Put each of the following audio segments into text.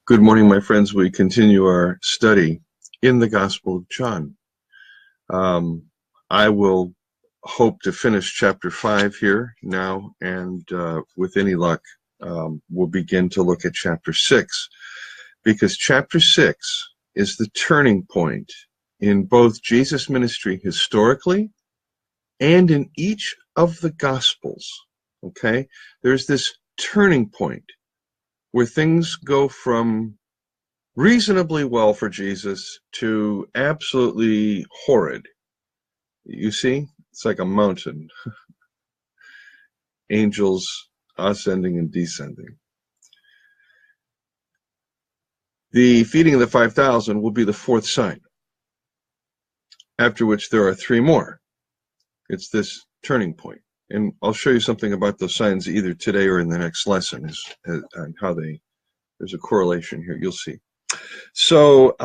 Good morning, my friends. We continue our study in the Gospel of John. I will hope to finish chapter 5 here now, and with any luck, we'll begin to look at chapter 6, because chapter 6 is the turning point in both Jesus' ministry historically and in each of the Gospels. Okay? There's this turning point where things go from reasonably well for Jesus to absolutely horrid. You see, it's like a mountain. Angels ascending and descending. The feeding of the 5,000 will be the fourth sign, after which there are 3 more. It's this turning point. And I'll show you something about those signs either today or in the next lesson, and how there's a correlation here. You'll see. So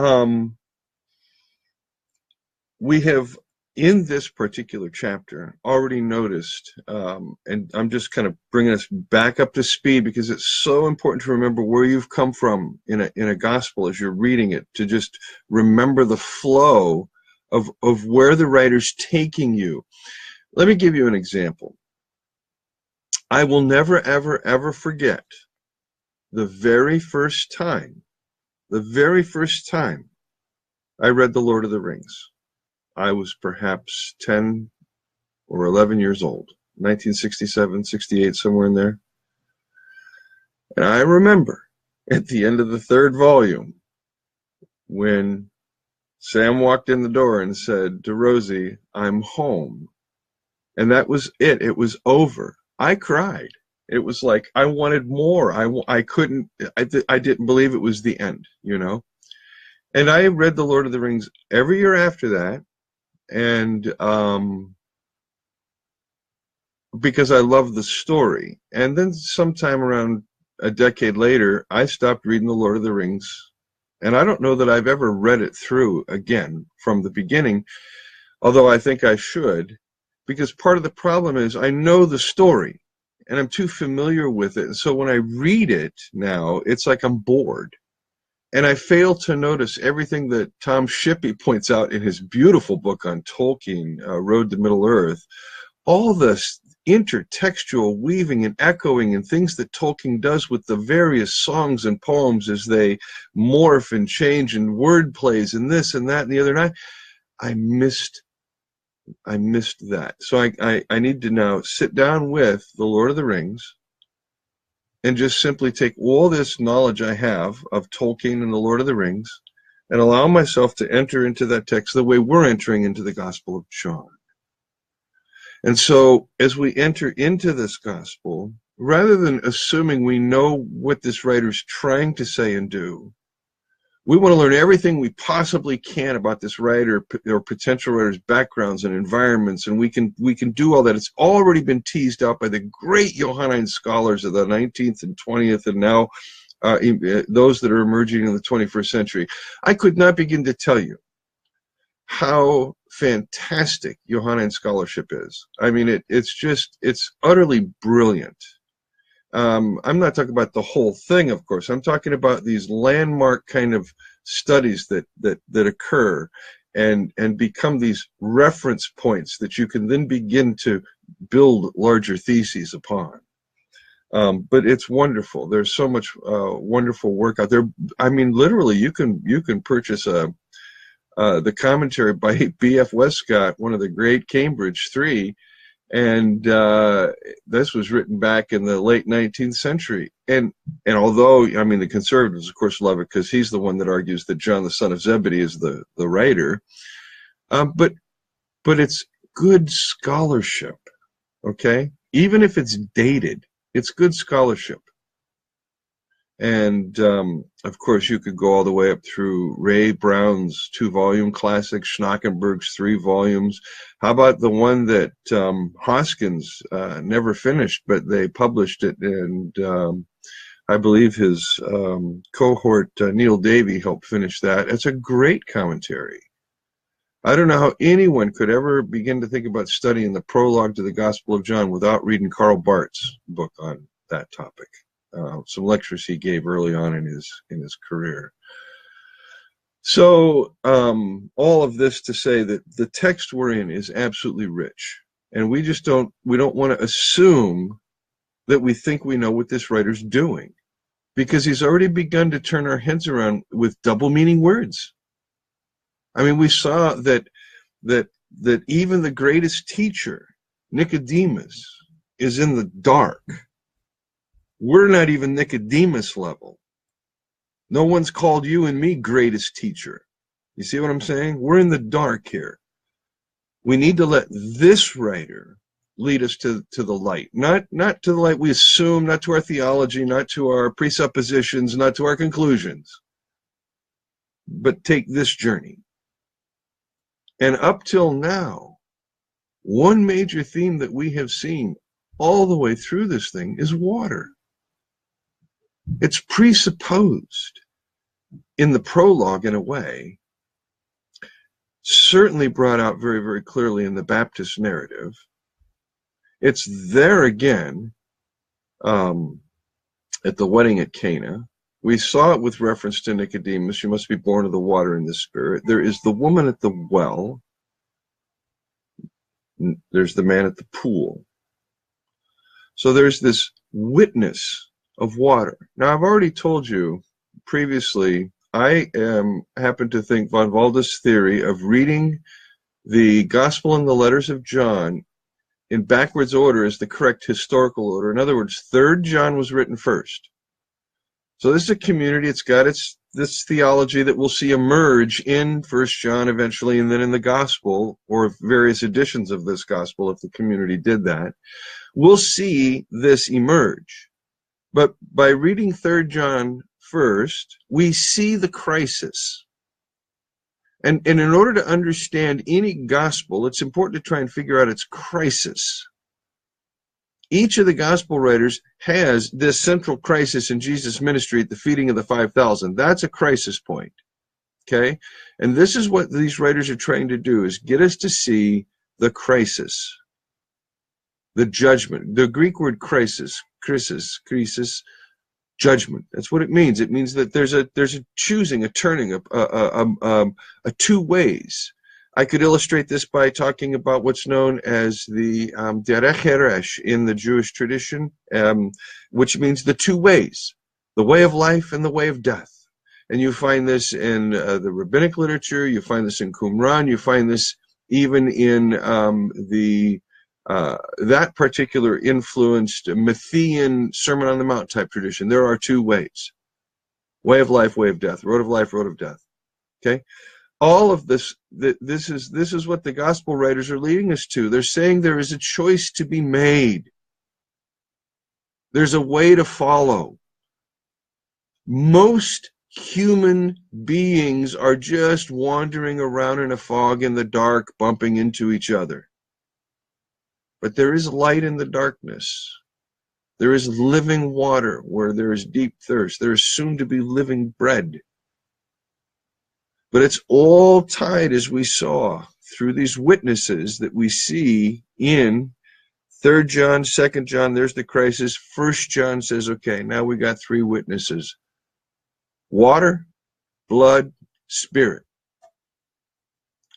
we have, in this particular chapter, already noticed, and I'm just kind of bringing us back up to speed because it's so important to remember where you've come from in a gospel as you're reading it, to just remember the flow of where the writer's taking you. Let me give you an example. I will never, ever, ever forget the very first time I read The Lord of the Rings. I was perhaps 10 or 11 years old, 1967, 68, somewhere in there. And I remember at the end of the 3rd volume when Sam walked in the door and said to Rosie, "I'm home." And that was it. It was over. I cried. It was like I wanted more. I couldn't, I didn't believe it was the end, you know. And I read The Lord of the Rings every year after that, and because I loved the story. And then sometime around a decade later, I stopped reading The Lord of the Rings, and I don't know that I've ever read it through again from the beginning, although I think I should, because part of the problem is I know the story, and I'm too familiar with it. And so when I read it now, it's like I'm bored. And I fail to notice everything that Tom Shippey points out in his beautiful book on Tolkien, Road to Middle-earth, all this intertextual weaving and echoing and things that Tolkien does with the various songs and poems as they morph and change, and word plays and this and that and the other. And I missed that. So I need to now sit down with The Lord of the Rings and just simply take all this knowledge I have of Tolkien and The Lord of the Rings and allow myself to enter into that text the way we're entering into the Gospel of John. And so as we enter into this Gospel, rather than assuming we know what this writer's trying to say and do, we want to learn everything we possibly can about this writer or potential writer's backgrounds and environments, and we can do all that. It's already been teased out by the great Johannine scholars of the 19th and 20th, and now those that are emerging in the 21st century. I could not begin to tell you how fantastic Johannine scholarship is. I mean, it's utterly brilliant. I'm not talking about the whole thing, of course. I'm talking about these landmark kind of studies that occur and become these reference points that you can then begin to build larger theses upon. But it's wonderful. There's so much wonderful work out there. I mean, literally, you can purchase the commentary by B.F. Westcott, one of the great Cambridge 3. And this was written back in the late 19th century. And although, I mean, the conservatives, of course, love it because he's the one that argues that John, the son of Zebedee, is the writer. But it's good scholarship, okay? Even if it's dated, it's good scholarship. And, of course, you could go all the way up through Ray Brown's 2-volume classic, Schnackenberg's 3 volumes. How about the one that Hoskins never finished, but they published it, and I believe his cohort, Neil Davey, helped finish that. It's a great commentary. I don't know how anyone could ever begin to think about studying the prologue to the Gospel of John without reading Karl Barth's book on that topic. some lectures he gave early on in his career. So all of this to say that the text we're in is absolutely rich, and we don't want to assume that we think we know what this writer's doing, because he's already begun to turn our heads around with double meaning words. I mean, we saw that even the greatest teacher, Nicodemus, is in the dark. We're not even Nicodemus level. No one's called you and me greatest teacher. You see what I'm saying? We're in the dark here. We need to let this writer lead us to the light. Not to the light we assume, not to our theology, not to our presuppositions, not to our conclusions, but take this journey. And up till now, one major theme that we have seen all the way through this thing is water. It's presupposed in the prologue in a way, certainly brought out very, very clearly in the Baptist narrative. It's there again at the wedding at Cana. We saw it with reference to Nicodemus. You must be born of the water and the Spirit. There is the woman at the well. There's the man at the pool. So there's this witness of water. Now, I've already told you previously, I happen to think von Waldes' theory of reading the Gospel and the letters of John in backwards order is the correct historical order. In other words, 3rd John was written first. So this is a community. It's got this theology that we'll see emerge in 1 John eventually, and then in the Gospel, or various editions of this Gospel, if the community did that. We'll see this emerge. But by reading 3 John first, we see the crisis. And in order to understand any gospel, it's important to try and figure out its crisis. Each of the gospel writers has this central crisis in Jesus' ministry at the feeding of the 5,000. That's a crisis point. Okay? And this is what these writers are trying to do, is get us to see the crisis, the judgment. The Greek word crisis, judgment. That's what it means. It means that there's a choosing, a turning, a two ways. I could illustrate this by talking about what's known as the derech eresh in the Jewish tradition, which means the two ways, the way of life and the way of death. And you find this in the rabbinic literature. You find this in Qumran. You find this even in that particular influenced Matthean Sermon on the Mount type tradition. There are two ways: way of life, way of death, road of life, road of death. Okay, all of this is what the gospel writers are leading us to. They're saying there is a choice to be made. There's a way to follow. Most human beings are just wandering around in a fog in the dark, bumping into each other. But there is light in the darkness. There is living water where there is deep thirst. There is soon to be living bread. But it's all tied, as we saw, through these witnesses that we see in 3 John, 2 John, there's the crisis. 1 John says, okay, now we got 3 witnesses. Water, blood, Spirit.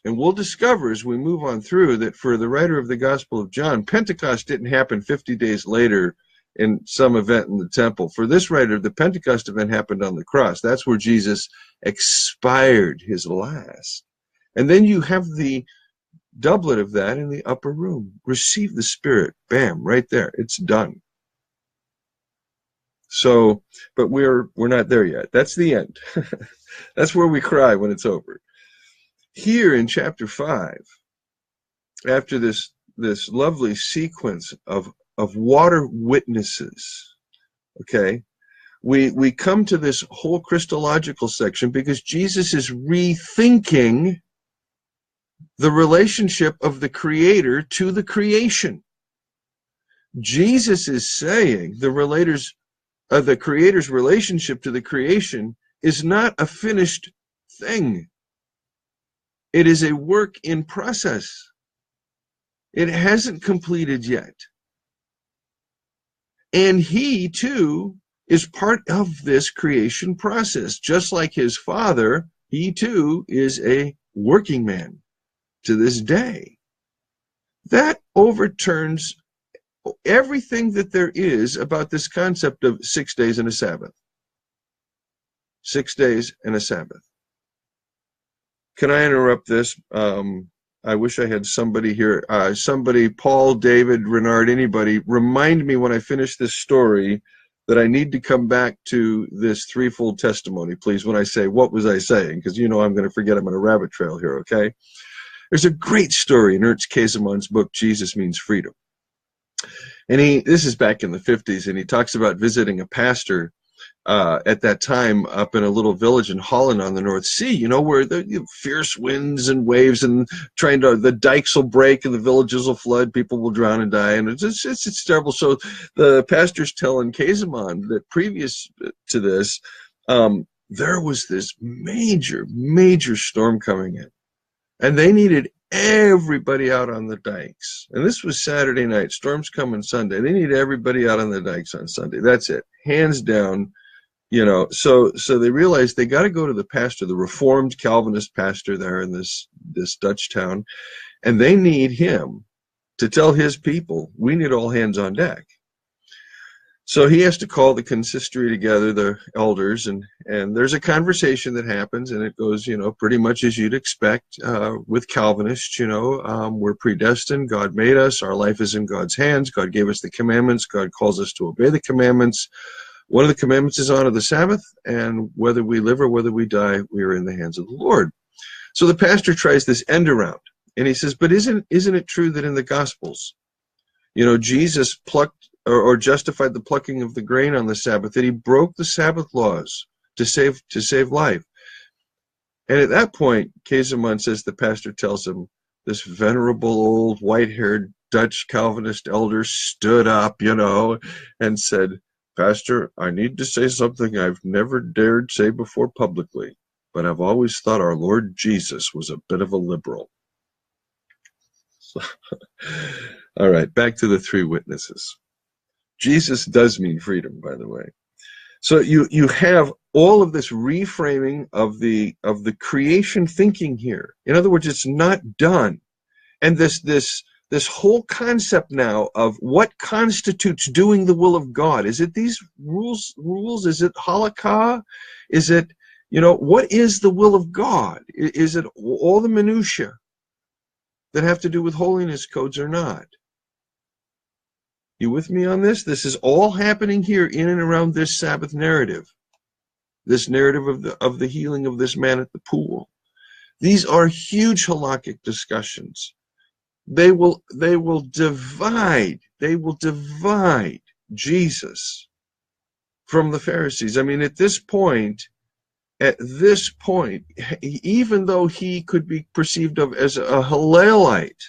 And we'll discover as we move on through that for the writer of the Gospel of John, Pentecost didn't happen 50 days later in some event in the temple. For this writer, the Pentecost event happened on the cross. That's where Jesus expired his last. And then you have the doublet of that in the upper room. Receive the Spirit. Bam, right there. It's done. So, but we're not there yet. That's the end. That's where we cry when it's over. Here in chapter 5, after this lovely sequence of water witnesses, okay, we come to this whole Christological section because Jesus is rethinking the relationship of the Creator to the creation. Jesus is saying the Creator's relationship to the creation is not a finished thing. It is a work in process. It hasn't completed yet. And he, too, is part of this creation process. Just like his father, he too is a working man to this day. That overturns everything that there is about this concept of 6 days and a Sabbath. 6 days and a Sabbath. Can I interrupt this? I wish I had somebody here. Somebody, Paul, David, Renard, anybody, remind me when I finish this story that I need to come back to this threefold testimony, please, when I say, what was I saying? Because you know I'm going to forget. I'm on a rabbit trail here, okay? There's a great story in Ernst Käsemann's book, Jesus Means Freedom. And this is back in the 50s, and he talks about visiting a pastor at that time up in a little village in Holland on the North Sea, you know, where the fierce winds and waves and the dikes will break and the villages will flood, people will drown and die, and it's terrible. So the pastor's telling Käsemann that previous to this, there was this major storm coming in, and they needed everybody out on the dikes. And this was Saturday night. Storms coming Sunday. They need everybody out on the dikes on Sunday. That's it. Hands down. You know, so they realized they got to go to the pastor, the Reformed Calvinist pastor there in this Dutch town, and they need him to tell his people, we need all hands on deck. So he has to call the consistory together, the elders, and there's a conversation that happens, and it goes, you know, pretty much as you'd expect with Calvinists. You know, we're predestined. God made us. Our life is in God's hands. God gave us the commandments. God calls us to obey the commandments. One of the commandments is honor the Sabbath, and whether we live or whether we die, we are in the hands of the Lord. So the pastor tries this end around, and he says, but isn't it true that in the Gospels, you know, Jesus plucked or justified the plucking of the grain on the Sabbath, that he broke the Sabbath laws to save life? And at that point, Käsemann says, the pastor tells him, this venerable old white-haired Dutch Calvinist elder stood up, you know, and said, Pastor, I need to say something I've never dared say before publicly, but I've always thought our Lord Jesus was a bit of a liberal. So, all right, back to the three witnesses. Jesus does mean freedom, by the way. So you have all of this reframing of the creation thinking here. In other words, it's not done. And this whole concept now of what constitutes doing the will of God. Is it these rules? Is it halakha? Is it, you know, what is the will of God? Is it all the minutiae that have to do with holiness codes or not? You with me on this? This is all happening here in and around this Sabbath narrative. This narrative of the healing of this man at the pool. These are huge halakhic discussions. They will divide Jesus from the Pharisees. I mean, at this point, even though he could be perceived of as a Hillelite,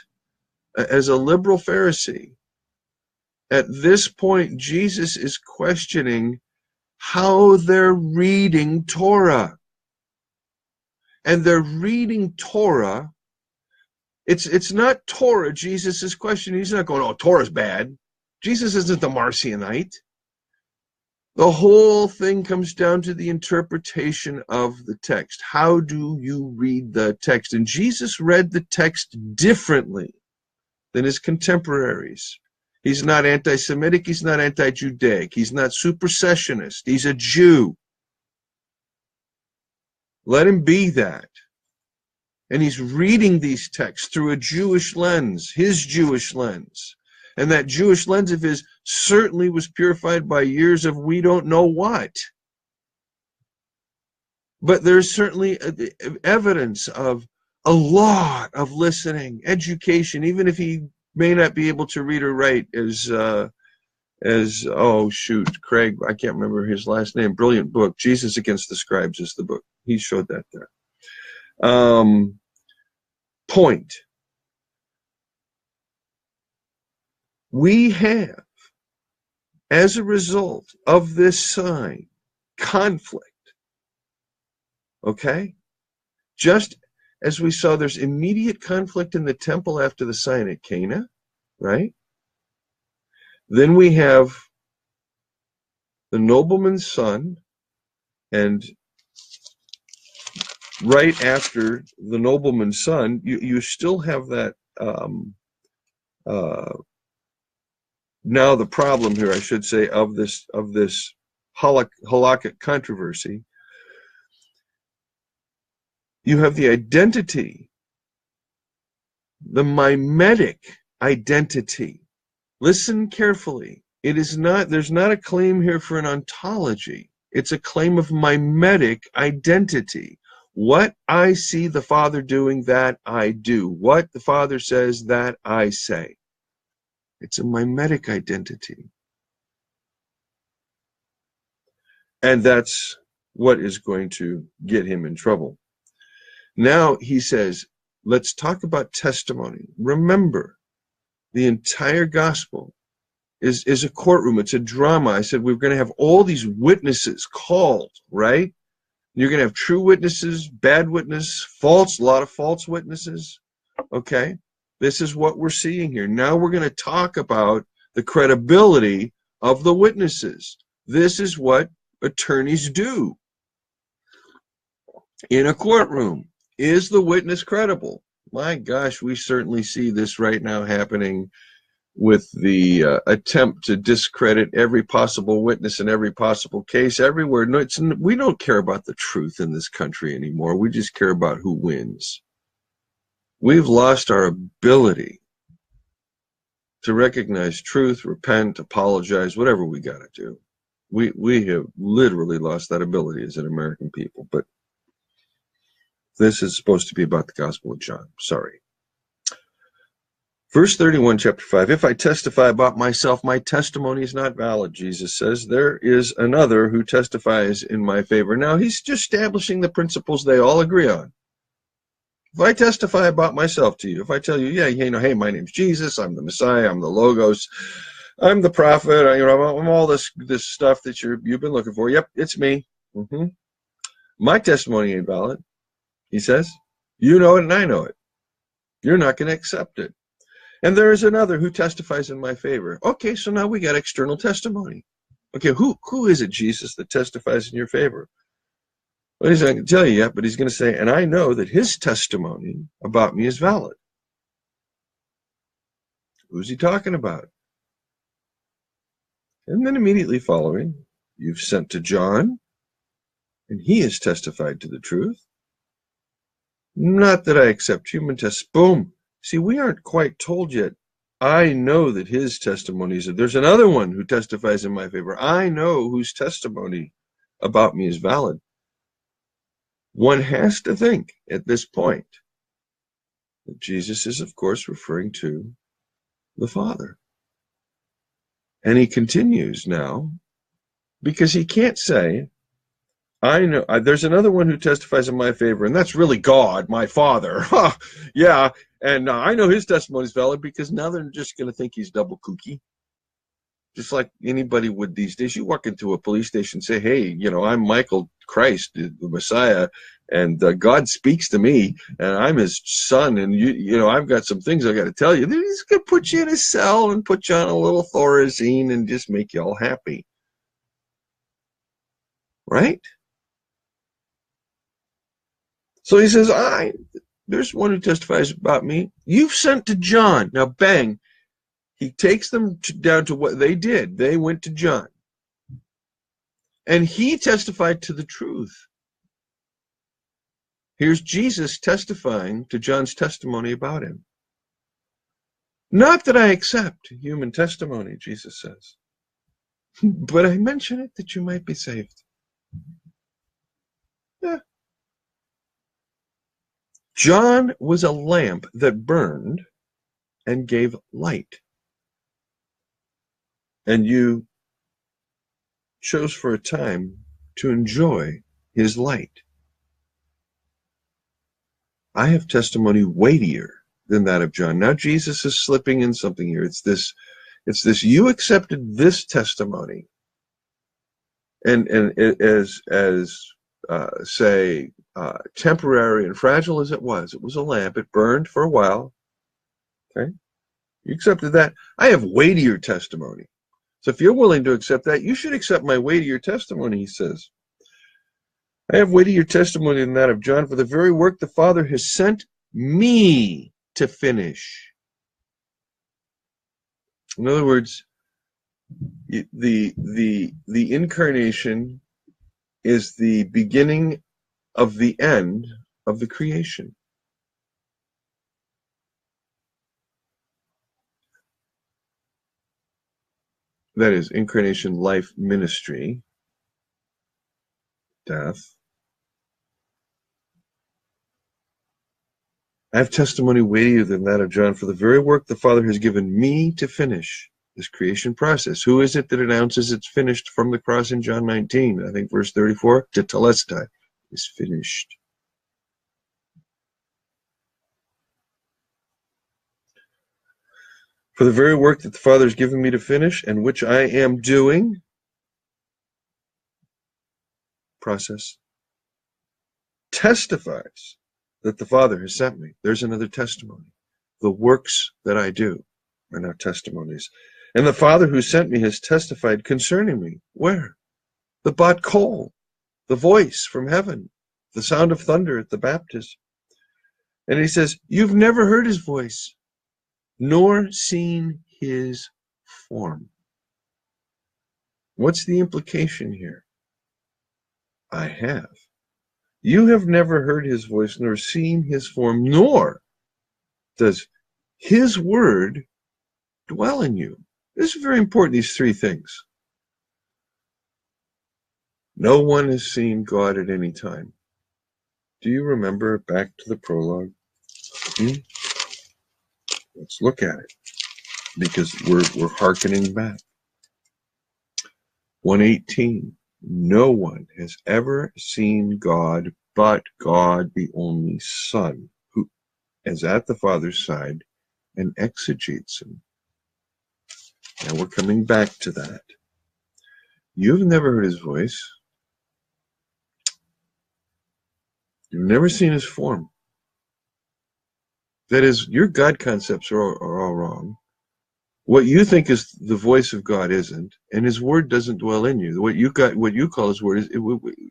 as a liberal Pharisee, at this point, Jesus is questioning how they're reading Torah. And they're reading Torah. It's not Torah Jesus is questioning. He's not going, oh, Torah's bad. Jesus isn't the Marcionite. The whole thing comes down to the interpretation of the text. How do you read the text? And Jesus read the text differently than his contemporaries. He's not anti-Semitic. He's not anti-Judaic. He's not supersessionist. He's a Jew. Let him be that. And he's reading these texts through a Jewish lens, his Jewish lens. And that Jewish lens of his certainly was purified by years of we don't know what. But there's certainly evidence of a lot of listening, education, even if he may not be able to read or write, as oh shoot, Craig, I can't remember his last name, brilliant book, Jesus Against the Scribes is the book. He showed that there. Point. We have, as a result of this sign, conflict. Okay? Just as we saw, there's immediate conflict in the temple after the sign at Cana, right? Then we have the nobleman's son, and right after the nobleman's son, you still have that. Now the problem here, I should say, of this halakhic controversy, you have the identity, the mimetic identity. Listen carefully. It is not. There's not a claim here for an ontology. It's a claim of mimetic identity. What I see the Father doing, that I do. What the Father says, that I say. It's a mimetic identity. And that's what is going to get him in trouble. Now he says, let's talk about testimony. Remember, the entire gospel is a courtroom. It's a drama. I said we're going to have all these witnesses called, right? You're going to have true witnesses, bad witness, false, a lot of false witnesses. Okay? This is what we're seeing here. Now we're going to talk about the credibility of the witnesses. This is what attorneys do in a courtroom. Is the witness credible? My gosh, we certainly see this right now happening with the attempt to discredit every possible witness in every possible case everywhere. No, we don't care about the truth in this country anymore. We just care about who wins. We've lost our ability to recognize truth, repent, apologize, whatever we got to do. We have literally lost that ability as an American people. But this is supposed to be about the Gospel of John. Sorry. Verse 31, chapter 5, if I testify about myself, my testimony is not valid, Jesus says. There is another who testifies in my favor. Now, he's just establishing the principles they all agree on. If I testify about myself to you, if I tell you, yeah, hey, my name's Jesus, I'm the Messiah, I'm the Logos, I'm the prophet, I'm all this stuff that you've been looking for. Yep, it's me. My testimony ain't valid, he says. You know it and I know it. You're not going to accept it. And there is another who testifies in my favor. Okay, so now we got external testimony. Okay, who is it, Jesus, that testifies in your favor? Well, he's not going to tell you yet, but he's going to say, and I know that his testimony about me is valid. Who's he talking about? And then immediately following, you've sent to John, and he has testified to the truth. Not that I accept human tests. Boom. See, we aren't quite told yet. I know that his testimony is. There's another one who testifies in my favor. I know whose testimony about me is valid. One has to think at this point that Jesus is, of course, referring to the Father. And he continues now, because he can't say, I know, there's another one who testifies in my favor, and that's really God, my Father. Yeah, and I know his testimony is valid, because now they're just going to think he's double kooky. Just like anybody would these days. You walk into a police station and say, hey, I'm Michael Christ, the Messiah, and God speaks to me, and I'm his son, and I've got some things I got to tell you. He's going to put you in a cell and put you on a little Thorazine and just make you all happy. Right? So he says, there's one who testifies about me. You've sent to John. Now, bang. He takes them down to what they did. They went to John. And he testified to the truth. Here's Jesus testifying to John's testimony about him. Not that I accept human testimony, Jesus says, but I mention it that you might be saved. Yeah. John was a lamp that burned and gave light. And you chose for a time to enjoy his light. I have testimony weightier than that of John. Now Jesus is slipping in something here. It's this you accepted this testimony. And as temporary and fragile as it was a lamp. It burned for a while. Okay? You accepted that. I have weightier testimony. So if you're willing to accept that, you should accept my weightier testimony, he says. I have weightier testimony than that of John, for the very work the Father has sent me to finish. In other words, the incarnation is the beginning of the end of the creation. That is, incarnation, life, ministry, death. I have testimony weightier than that of John, for the very work the Father has given me to finish this creation process. Who is it that announces it's finished from the cross in John 19? I think verse 34, tetelestai, is finished. For the very work that the Father has given me to finish, and which I am doing, process, testifies that the Father has sent me. There's another testimony. The works that I do are now testimonies. And the Father who sent me has testified concerning me. Where? The bat kol, the voice from heaven, the sound of thunder at the baptism. And he says, you've never heard his voice, nor seen his form. What's the implication here? I have. You have never heard his voice, nor seen his form, nor does his word dwell in you. This is very important, these three things. No one has seen God at any time. Do you remember back to the prologue? Let's look at it, because we're hearkening back. 1:18. No one has ever seen God but God, the only Son, who is at the Father's side and exegetes him. Now we're coming back to that. You've never heard his voice. You've never seen his form. That is, your God concepts are all wrong. What you think is the voice of God isn't, and his word doesn't dwell in you. What you call his word,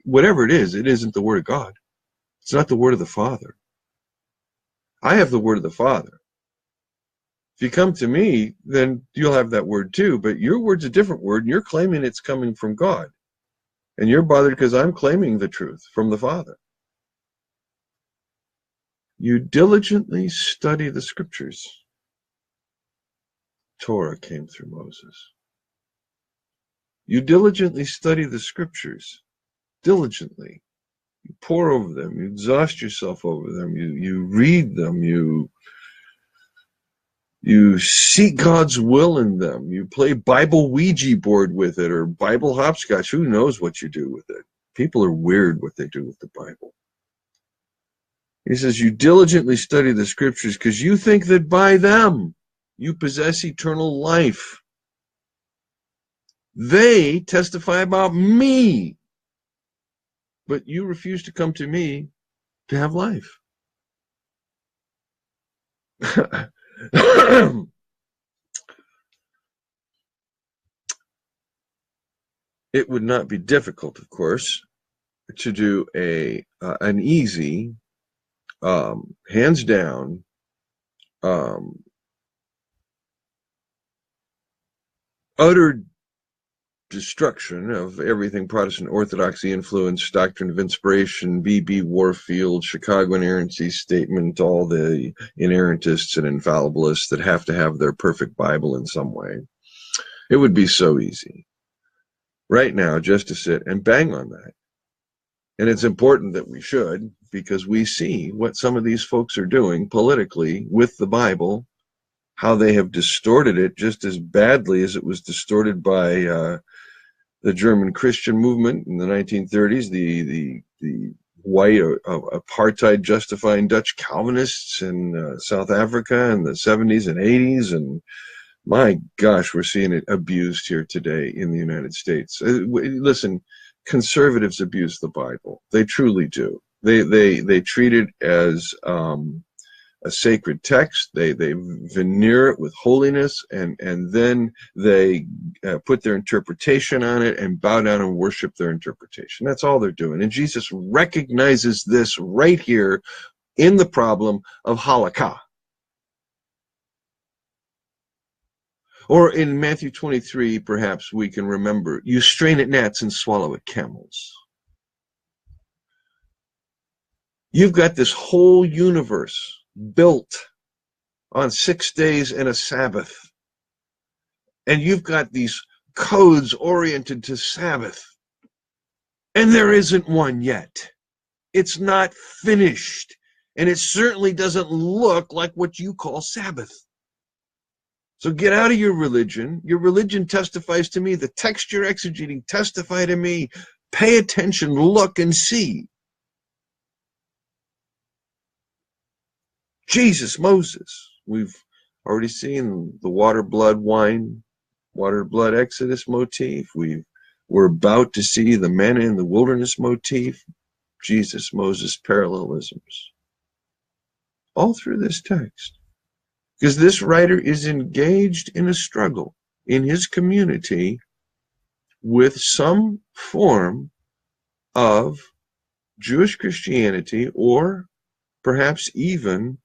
whatever it isn't the word of God. It's not the word of the Father. I have the word of the Father. If you come to me, then you'll have that word too, but your word's a different word, and you're claiming it's coming from God. And you're bothered because I'm claiming the truth from the Father. You diligently study the scriptures. Torah came through Moses. You diligently study the scriptures. Diligently. You pore over them. You exhaust yourself over them. You read them. You seek God's will in them. You play Bible Ouija board with it, or Bible hopscotch. Who knows what you do with it? People are weird what they do with the Bible. He says, you diligently study the scriptures because you think that by them you possess eternal life. They testify about me, but you refuse to come to me to have life. It would not be difficult, of course, to do an easy, hands down, utter destruction of everything Protestant Orthodoxy influenced, doctrine of inspiration, B.B. Warfield, Chicago inerrancy statement, all the inerrantists and infallibilists that have to have their perfect Bible in some way. It would be so easy right now just to sit and bang on that. And it's important that we should, because we see what some of these folks are doing politically with the Bible, how they have distorted it just as badly as it was distorted by the German Christian movement in the 1930s, the white apartheid justifying Dutch Calvinists in South Africa in the 70s and 80s, and my gosh, we're seeing it abused here today in the United States. Listen, conservatives abuse the Bible. They truly do. They treat it as a sacred text, they veneer it with holiness, and then they put their interpretation on it and bow down and worship their interpretation. That's all they're doing. And Jesus recognizes this right here in the problem of halakha. Or in Matthew 23, perhaps we can remember, you strain at gnats and swallow at camels. You've got this whole universe built on 6 days and a Sabbath. And you've got these codes oriented to Sabbath. And there isn't one yet. It's not finished. And it certainly doesn't look like what you call Sabbath. So get out of your religion. Your religion testifies to me. The text you're exegeting testify to me. Pay attention, look, and see. Jesus, Moses. We've already seen the water, blood, wine, water, blood, Exodus motif. We're about to see the manna in the wilderness motif. Jesus, Moses parallelisms. All through this text. Because this writer is engaged in a struggle in his community with some form of Jewish Christianity, or perhaps even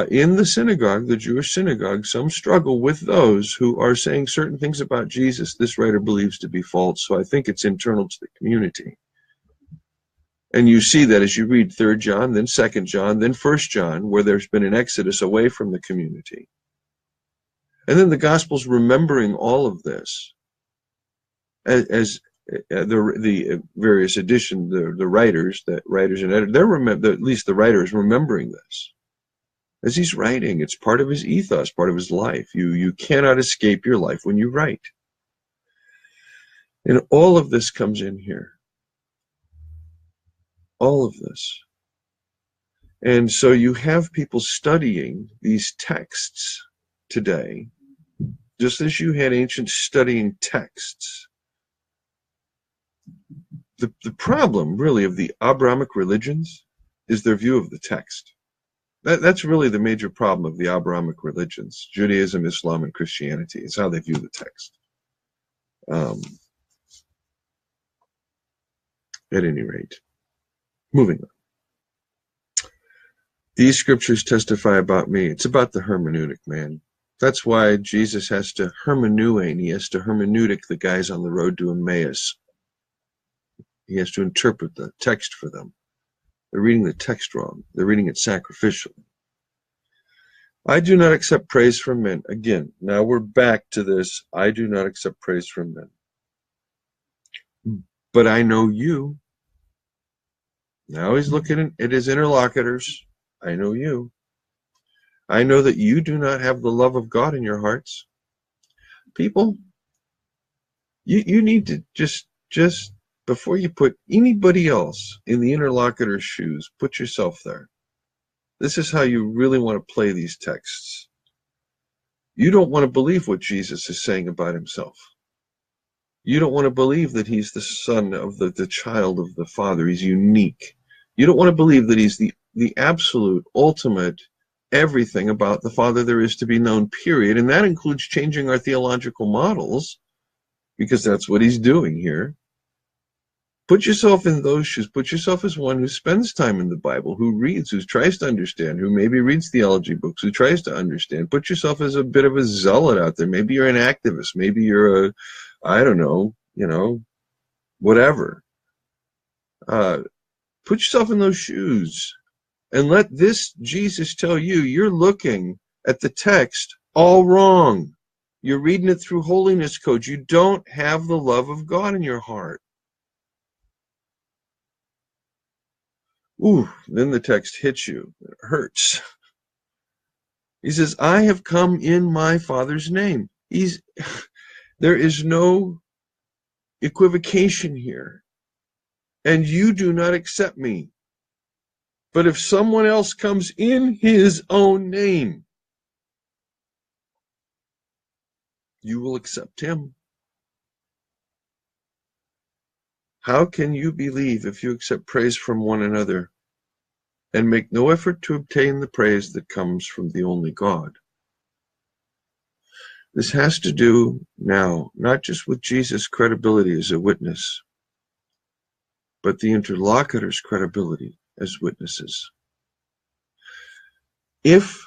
in the synagogue, the Jewish synagogue, some struggle with those who are saying certain things about Jesus this writer believes to be false. So I think it's internal to the community. And you see that as you read 3 John, then 2 John, then 1 John, where there's been an exodus away from the community. And then the Gospel's remembering all of this as the various editions, the writers and editors, at least the writer is remembering this. As he's writing, it's part of his ethos, part of his life. You cannot escape your life when you write. And all of this comes in here. All of this. And so you have people studying these texts today, just as you had ancients studying texts. The problem, really, of the Abrahamic religions is their view of the text. That's really the major problem of the Abrahamic religions, Judaism, Islam, and Christianity, is how they view the text. At any rate. Moving on. These scriptures testify about me. It's about the hermeneutic, man. That's why Jesus has to hermeneuein. He has to hermeneutic the guys on the road to Emmaus. He has to interpret the text for them. They're reading the text wrong. They're reading it sacrificially. I do not accept praise from men. Again, now we're back to this. I do not accept praise from men. But I know you. Now he's looking at his interlocutors. I know you. I know that you do not have the love of God in your hearts. People, you need to just before you put anybody else in the interlocutor's shoes, put yourself there. This is how you really want to play these texts. You don't want to believe what Jesus is saying about himself. You don't want to believe that he's the son of the child of the Father. He's unique. You don't want to believe that he's the absolute, ultimate, everything about the Father there is to be known, period. And that includes changing our theological models, because that's what he's doing here. Put yourself in those shoes. Put yourself as one who spends time in the Bible, who reads, who tries to understand, who maybe reads theology books, who tries to understand. Put yourself as a bit of a zealot out there. Maybe you're an activist. Maybe you're I don't know, whatever. Put yourself in those shoes and let this Jesus tell you you're looking at the text all wrong. You're reading it through holiness codes. You don't have the love of God in your heart. Ooh, then the text hits you. It hurts. He says, I have come in my Father's name. There is no equivocation here. And you do not accept me. But if someone else comes in his own name, you will accept him. How can you believe if you accept praise from one another? and make no effort to obtain the praise that comes from the only God. This has to do now not just with Jesus' credibility as a witness, but the interlocutor's credibility as witnesses. If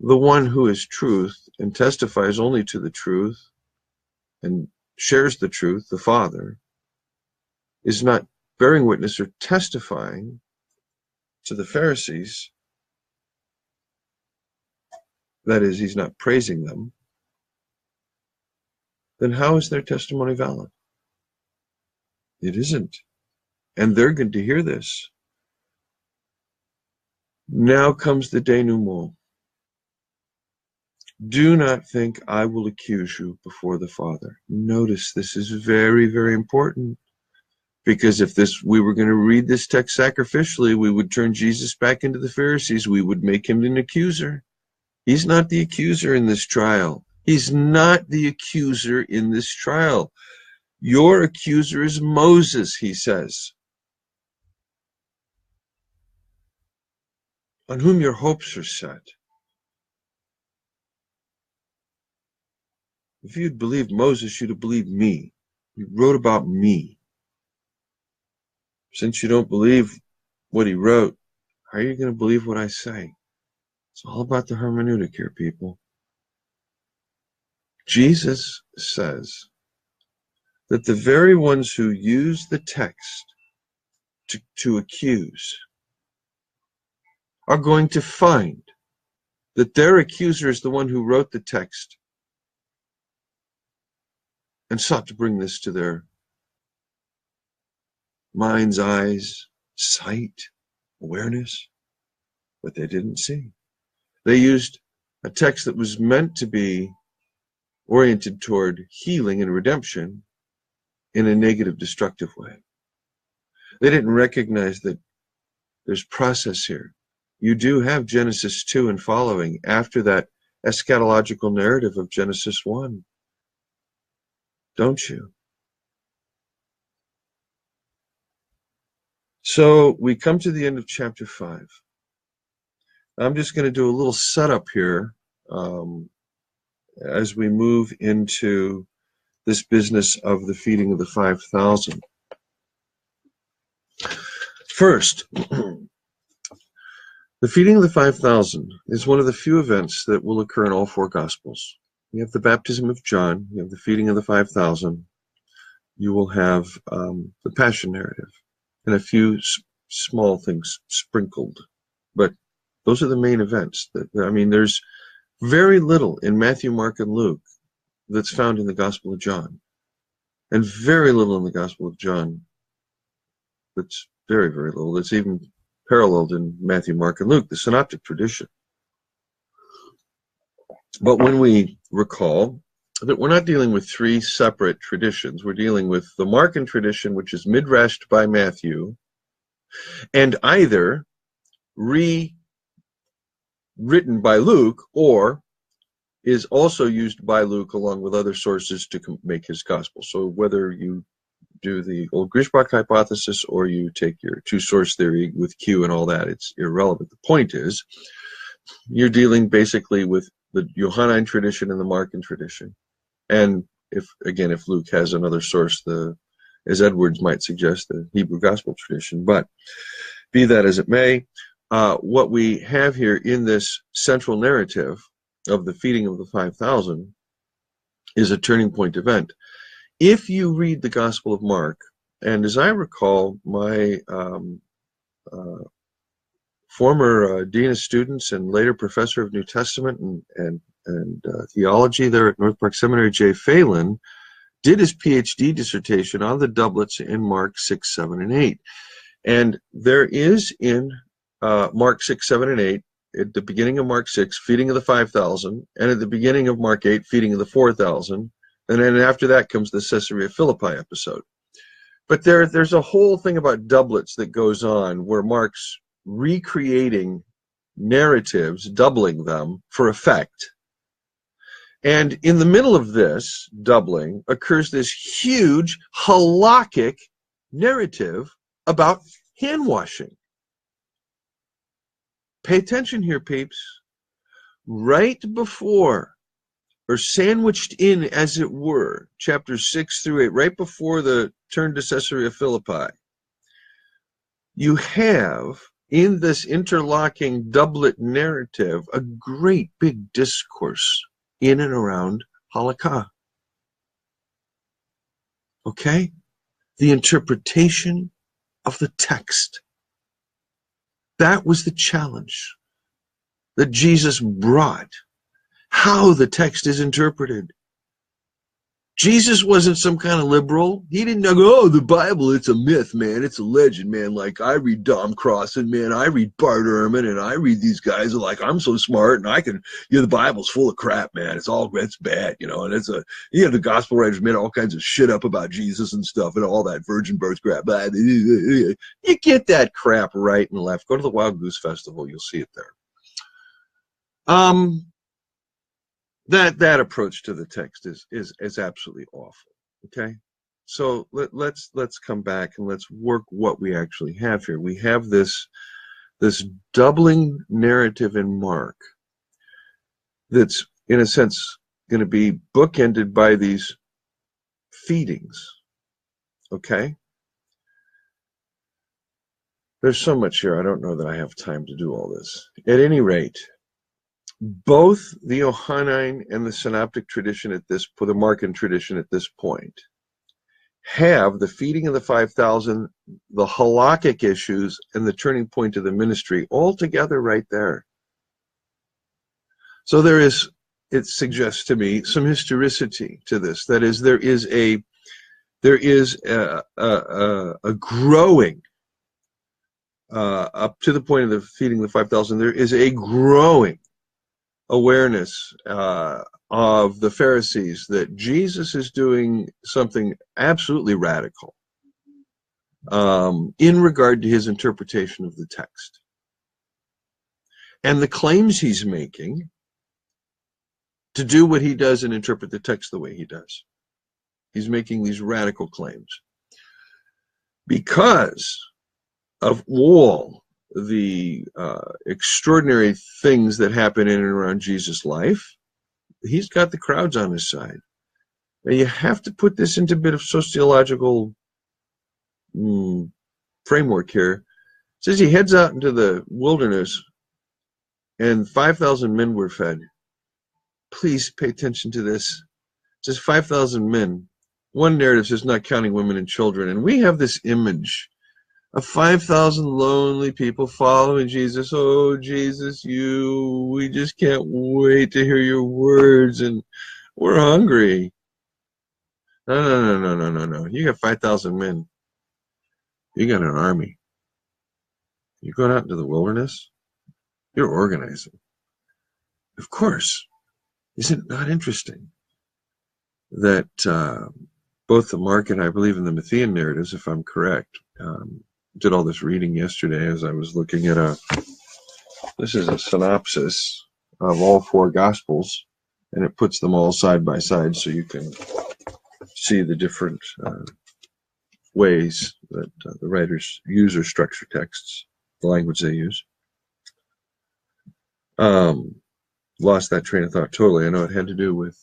the one who is truth and testifies only to the truth and shares the truth, the Father, is not bearing witness or testifying to the Pharisees, that is, he's not praising them, then how is their testimony valid? It isn't. And they're going to hear this. Now comes the denouement. Do not think I will accuse you before the Father. Notice this is very, very important. Because if we were going to read this text sacrificially, we would turn Jesus back into the Pharisees. We would make him an accuser. He's not the accuser in this trial. He's not the accuser in this trial. Your accuser is Moses, he says, on whom your hopes are set. If you'd believed Moses, you'd have believed me. He wrote about me. Since you don't believe what he wrote, how are you going to believe what I say? It's all about the hermeneutic here, people. Jesus says that the very ones who use the text to accuse are going to find that their accuser is the one who wrote the text and sought to bring this to their mind's eyes, sight, awareness, but they didn't see. They used a text that was meant to be oriented toward healing and redemption in a negative, destructive way. They didn't recognize that there's process here. You do have Genesis 2 and following after that eschatological narrative of Genesis 1. Don't you? So we come to the end of chapter 5. I'm just going to do a little setup here as we move into this business of the feeding of the 5,000. First, the feeding of the 5,000 is one of the few events that will occur in all four Gospels. You have the baptism of John, you have the feeding of the 5,000, you will have the Passion narrative, and a few small things sprinkled. But those are the main events. There's very little in Matthew, Mark, and Luke that's found in the Gospel of John, and very little in the Gospel of John that's very, very little that's even paralleled in Matthew, Mark, and Luke, the synoptic tradition. But when we recall that we're not dealing with three separate traditions, we're dealing with the Markan tradition, which is midrashed by Matthew, and either rewritten by Luke or is also used by Luke along with other sources to make his gospel. So whether you do the old Griesbach hypothesis or you take your two-source theory with Q and all that, it's irrelevant. The point is, you're dealing basically with the Johannine tradition and the Markan tradition. And if Luke has another source, as Edwards might suggest, the Hebrew gospel tradition. But be that as it may, what we have here in this central narrative of the feeding of the 5,000 is a turning point event. If you read the Gospel of Mark, and as I recall, my former dean of students and later professor of New Testament and theology there at North Park Seminary, Jay Phelan, did his PhD dissertation on the doublets in Mark 6, 7, and 8. And there is in Mark 6, 7, and 8, at the beginning of Mark 6, feeding of the 5,000, and at the beginning of Mark 8, feeding of the 4,000, and then after that comes the Caesarea Philippi episode. But there's a whole thing about doublets that goes on where Mark's recreating narratives, doubling them for effect. And in the middle of this doubling occurs this huge halakhic narrative about hand washing. Pay attention here, peeps. Right before, or sandwiched in, as it were, chapters 6 through 8, right before the turn to Caesarea Philippi, you have, in this interlocking doublet narrative, a great big discourse in and around halakha. Okay? The interpretation of the text. That was the challenge that Jesus brought. How the text is interpreted. Jesus wasn't some kind of liberal. He didn't go, oh, the Bible, it's a myth, man. It's a legend, man. Like, I read Dom Crossan, man. I read Bart Ehrman, and I read these guys like, I'm so smart, and I can, the Bible's full of crap, man. It's bad, and it's the gospel writers made all kinds of shit up about Jesus and stuff, and all that virgin birth crap. You get that crap right and left. Go to the Wild Goose Festival. You'll see it there. That approach to the text is absolutely awful. Okay, so let's come back and let's work what we actually have here. We have this doubling narrative in Mark that's, in a sense, going to be bookended by these feedings. Okay, there's so much here. I don't know that I have time to do all this. At any rate, both the Johannine and the Synoptic tradition the Markan tradition at this point, have the feeding of the 5,000, the halakhic issues, and the turning point of the ministry all together right there. So there is, it suggests to me, some historicity to this. That is, there is a growing, up to the point of the feeding the 5,000, there is a growing awareness of the Pharisees that Jesus is doing something absolutely radical in regard to his interpretation of the text. And the claims he's making to do what he does and interpret the text the way he does. He's making these radical claims. Because of all the extraordinary things that happen in and around Jesus' life, he's got the crowds on his side. And you have to put this into a bit of sociological framework here. It says he heads out into the wilderness and 5,000 men were fed. Please pay attention to this. It says 5,000 men. One narrative says not counting women and children. And we have this image of 5,000 lonely people following Jesus. Oh, Jesus, we just can't wait to hear your words, and we're hungry. No. You got 5,000 men. You got an army. You're going out into the wilderness. You're organizing. Of course. Isn't it not interesting that both the Mark and I believe in the Matthean narratives, if I'm correct, did all this reading yesterday as I was looking at this is a synopsis of all four Gospels, and it puts them all side by side so you can see the different ways that the writers use or structure texts, the language they use. Lost that train of thought totally. I know it had to do with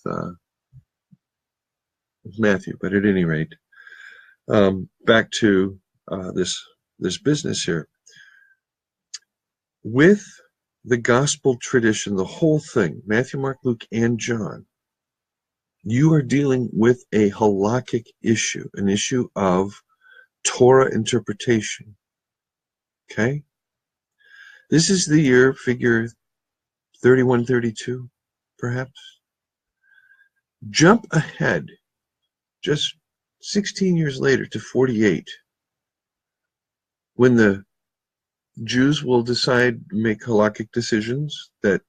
Matthew, but at any rate, back to this business here. With the gospel tradition, the whole thing, Matthew, Mark, Luke, and John, you are dealing with a halakhic issue, an issue of Torah interpretation. Okay? This is the year, figure 3132, perhaps. Jump ahead just 16 years later to 48, when the Jews will make halakhic decisions that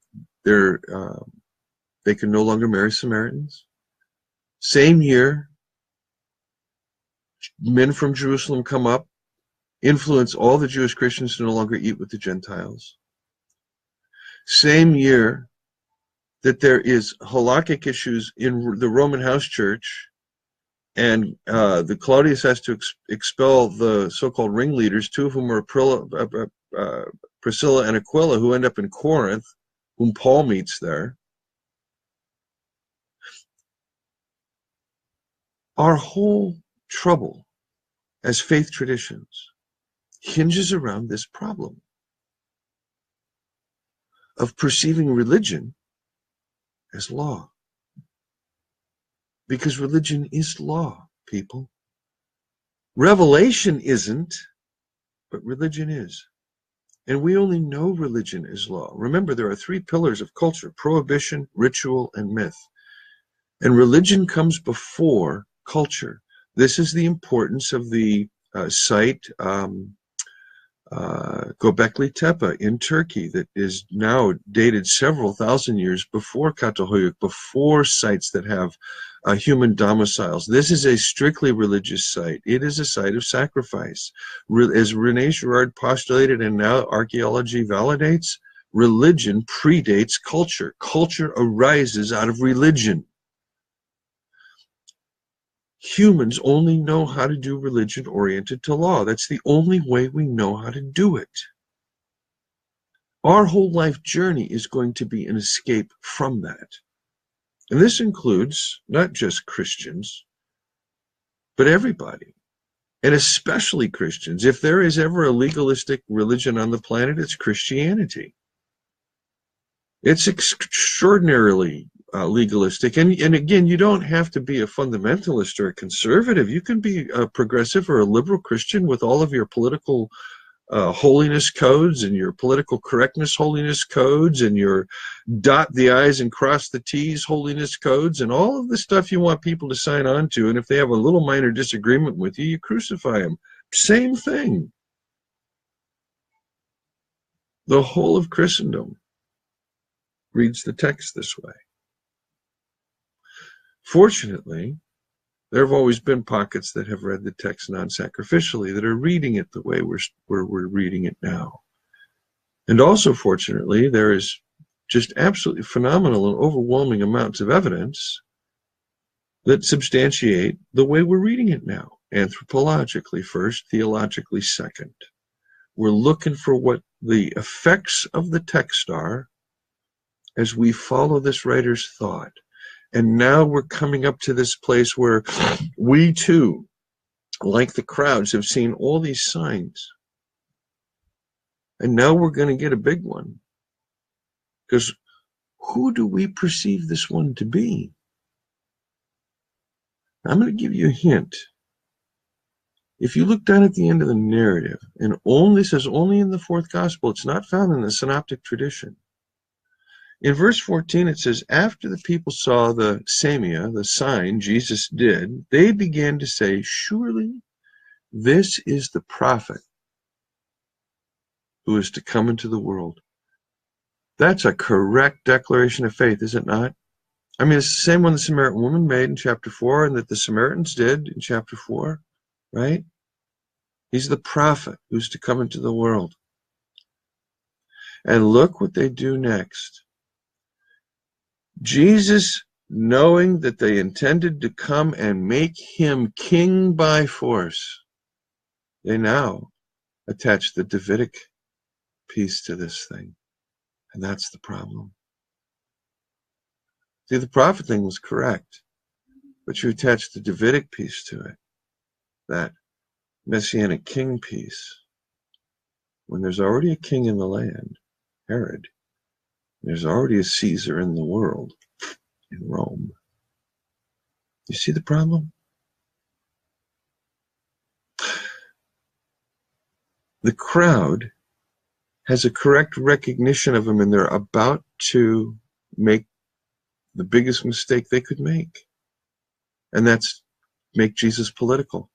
they can no longer marry Samaritans. Same year, men from Jerusalem come up, influence all the Jewish Christians to no longer eat with the Gentiles. Same year that there is halakhic issues in the Roman house church And the Claudius has to expel the so-called ringleaders, two of whom are Priscilla and Aquila, who end up in Corinth, whom Paul meets there. Our whole trouble as faith traditions hinges around this problem of perceiving religion as law. Because religion is law, people. Revelation isn't, but religion is. And we only know religion is law. Remember, there are three pillars of culture: prohibition, ritual, and myth. And religion comes before culture. This is the importance of the site Göbekli Tepe in Turkey, that is now dated several thousand years before Çatalhöyük, before sites that have human domiciles. This is a strictly religious site. It is a site of sacrifice. As René Girard postulated, and now archaeology validates, religion predates culture. Culture arises out of religion. Humans only know how to do religion oriented to law. That's the only way we know how to do it. Our whole life journey is going to be an escape from that. And this includes not just Christians, but everybody, and especially Christians. If there is ever a legalistic religion on the planet, it's Christianity. It's extraordinarily legalistic. And again, you don't have to be a fundamentalist or a conservative. You can be a progressive or a liberal Christian with all of your political holiness codes and your political correctness holiness codes and your dot the I's and cross the T's holiness codes and all of the stuff you want people to sign on to. And if they have a little minor disagreement with you, you crucify them. Same thing. The whole of Christendom reads the text this way. Fortunately, there have always been pockets that have read the text non-sacrificially, that are reading it the way we're reading it now. And also, fortunately, there is just absolutely phenomenal and overwhelming amounts of evidence that substantiate the way we're reading it now. Anthropologically first, theologically second. We're looking for what the effects of the text are as we follow this writer's thought. And now we're coming up to this place where we too, like the crowds, have seen all these signs. And now we're going to get a big one. Because who do we perceive this one to be? I'm going to give you a hint. If you look down at the end of the narrative, and this says only in the fourth gospel, it's not found in the synoptic tradition. In verse 14, it says, after the people saw the semia, the sign Jesus did, they began to say, surely this is the prophet who is to come into the world. That's a correct declaration of faith, is it not? I mean, it's the same one the Samaritan woman made in chapter 4 and that the Samaritans did in chapter 4, right? He's the prophet who's to come into the world. And look what they do next. Jesus, knowing that they intended to come and make him king by force, they now attach the Davidic piece to this thing. And that's the problem. See, the prophet thing was correct, but you attach the Davidic piece to it, that messianic king piece, when there's already a king in the land, Herod. There's already a Caesar in the world, in Rome. You see the problem? The crowd has a correct recognition of him, and they're about to make the biggest mistake they could make. And that's make Jesus political.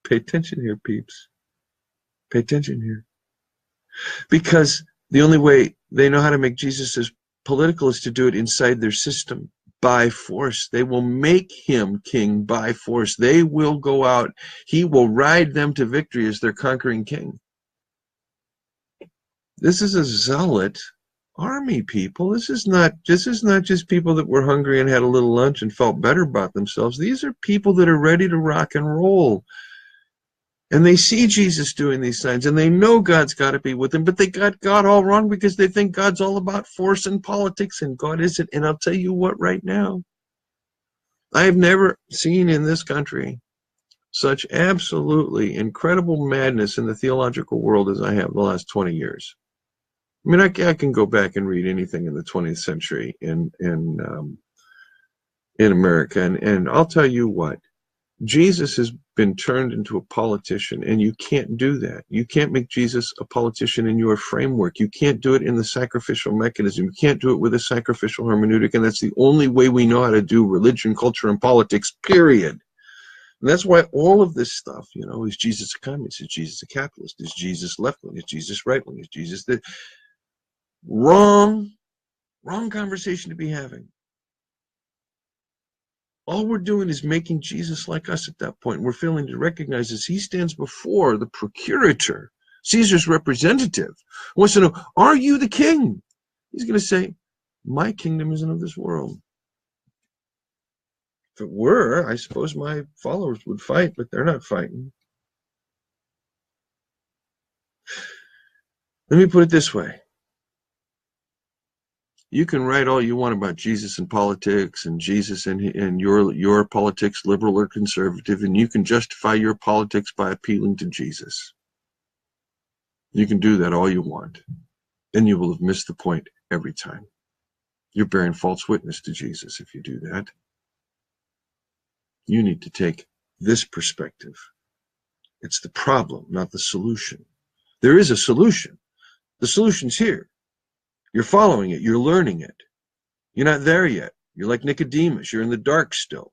Pay attention here, peeps. Pay attention here. Because the only way they know how to make Jesus as political is to do it inside their system by force. They will make him king by force. They will go out. He will ride them to victory as their conquering king. This is a zealot army people. This is not just people that were hungry and had a little lunch and felt better about themselves. These are people that are ready to rock and roll. And they see Jesus doing these signs, and they know God's got to be with them, but they got God all wrong because they think God's all about force and politics, and God isn't. And I'll tell you what, right now, I have never seen in this country such absolutely incredible madness in the theological world as I have the last 20 years. I mean, I can go back and read anything in the 20th century in America, and I'll tell you what, Jesus has been turned into a politician, and you can't do that. You can't make Jesus a politician in your framework. You can't do it in the sacrificial mechanism. You can't do it with a sacrificial hermeneutic, and that's the only way we know how to do religion, culture, and politics, period. And that's why all of this stuff, you know, is Jesus a communist? Is Jesus a capitalist? Is Jesus left-wing? Is Jesus right-wing? Is Jesus the wrong conversation to be having? All we're doing is making Jesus like us at that point. We're failing to recognize as he stands before the procurator, Caesar's representative, wants to know, are you the king? He's going to say, my kingdom isn't of this world. If it were, I suppose my followers would fight, but they're not fighting. Let me put it this way. You can write all you want about Jesus and politics and Jesus and your politics, liberal or conservative, and you can justify your politics by appealing to Jesus. You can do that all you want, and you will have missed the point every time. You're bearing false witness to Jesus if you do that. You need to take this perspective. It's the problem, not the solution. There is a solution. The solution's here. You're following it. You're learning it. You're not there yet. You're like Nicodemus. You're in the dark still.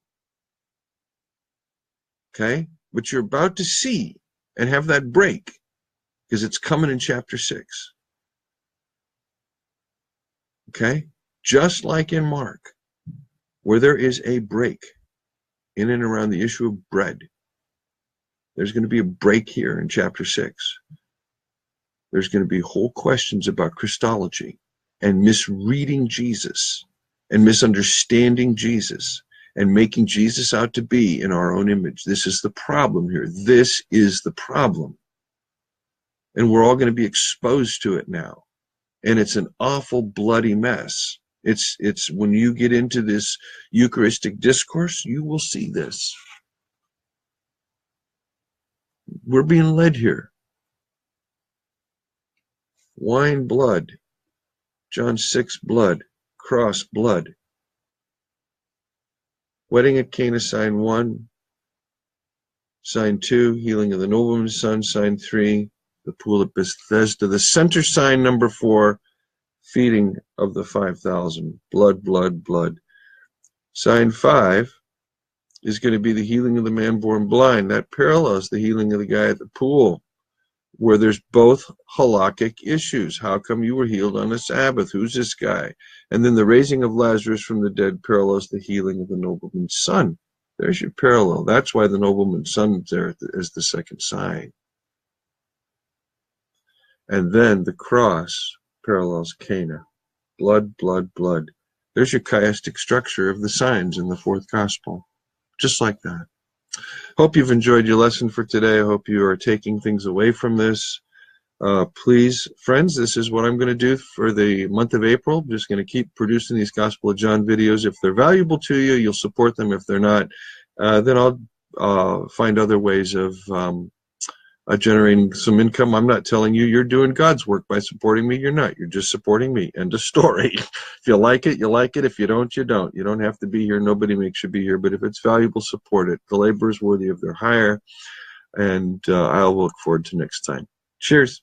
Okay? But you're about to see and have that break because it's coming in chapter 6. Okay? Just like in Mark, where there is a break in and around the issue of bread, there's going to be a break here in chapter 6. There's going to be whole questions about Christology and misreading Jesus and misunderstanding Jesus and making Jesus out to be in our own image. This is the problem here. This is the problem. And we're all going to be exposed to it now. And it's an awful, bloody mess. It's when you get into this Eucharistic discourse, you will see this. We're being led here. Wine, blood. John 6, blood. Cross, blood. Wedding at Cana, sign 1. Sign 2, healing of the nobleman's son. Sign 3, the pool at Bethesda. The center sign, number 4, feeding of the 5,000. Blood, blood, blood. Sign 5 is going to be the healing of the man born blind. That parallels the healing of the guy at the pool, where there's both halakhic issues. How come you were healed on the Sabbath? Who's this guy? And then the raising of Lazarus from the dead parallels the healing of the nobleman's son. There's your parallel. That's why the nobleman's son is there as the second sign. And then the cross parallels Cana. Blood, blood, blood. There's your chiastic structure of the signs in the fourth gospel. Just like that. Hope you've enjoyed your lesson for today. I hope you are taking things away from this. Please, friends, this is what I'm going to do for the month of April. I'm just going to keep producing these Gospel of John videos. If they're valuable to you, you'll support them. If they're not, then I'll find other ways of generating some income. I'm not telling you you're doing God's work by supporting me. You're not. You're just supporting me. End of story. If you like it, you like it. If you don't, you don't. You don't have to be here. Nobody makes you be here. But if it's valuable, support it. The labor is worthy of their hire. And I'll look forward to next time. Cheers.